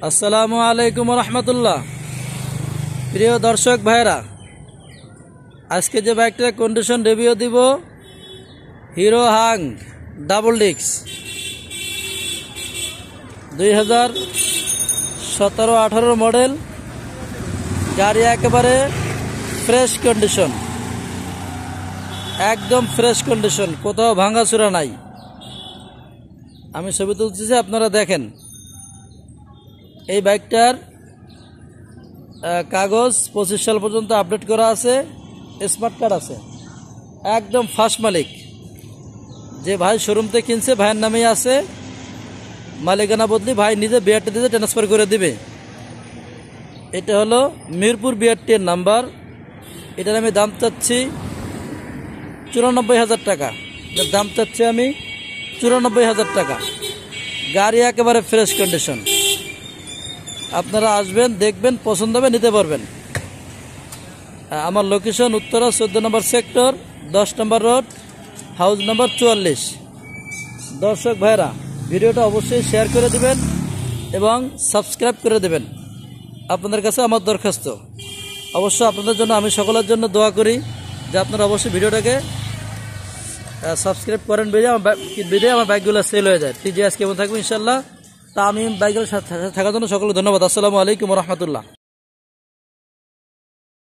আসসালামু আলাইকুম রহমতুল্লাহ। প্রিয় দর্শক ভাইরা, আজকে যে বাইকটার কন্ডিশন রিভিউ দিব hero Hang double disc 2017-18 model. গাড়ি একেবারে ফ্রেশ কন্ডিশন, একদম ফ্রেশ কন্ডিশন, কোথাও ভাঙাচুরা নাই। আমি ছবি তুলতেছি, আপনারা দেখেন। এই বাইকটার কাগজ 25 সাল পর্যন্ত আপডেট করা আছে, স্মার্ট কার্ড আছে, একদম ফার্স্ট মালিক। যে ভাই শোরুম থেকে কিনছে ভাইয়ের নামেই আছে, মালিকানা বদলি ভাই নিজে বিআরটি দিয়ে ট্রান্সফার করে দিবে। এটা হলো মিরপুর বিআরটি এর নাম্বার। এটার আমি দাম চাচ্ছি 94,000 টাকা। এটার দাম চাচ্ছি আমি 94,000 টাকা। গাড়ি একেবারে ফ্রেশ কন্ডিশন। আপনারা আসবেন, দেখবেন, পছন্দ হবে, নিতে পারবেন। আমার লোকেশন উত্তরা 14 নম্বর সেক্টর, 10 নম্বর রোড, হাউস নাম্বার 44। দর্শক ভাইরা, ভিডিওটা অবশ্যই শেয়ার করে দিবেন এবং সাবস্ক্রাইব করে দেবেন। আপনাদের কাছে আমার দরখাস্ত, অবশ্য আপনাদের জন্য, আমি সকলের জন্য দোয়া করি যে আপনারা অবশ্যই ভিডিওটাকে সাবস্ক্রাইব করেন, বিদে আমার বাইকগুলো সেল হয়ে যায়। টিজিএস কেমন থাকবে ইনশাল্লাহ। তা আমি বাইকগুলো থাকার জন্য সকলকে ধন্যবাদ। আসসালামু আলাইকুম রহমতুল্লাহ।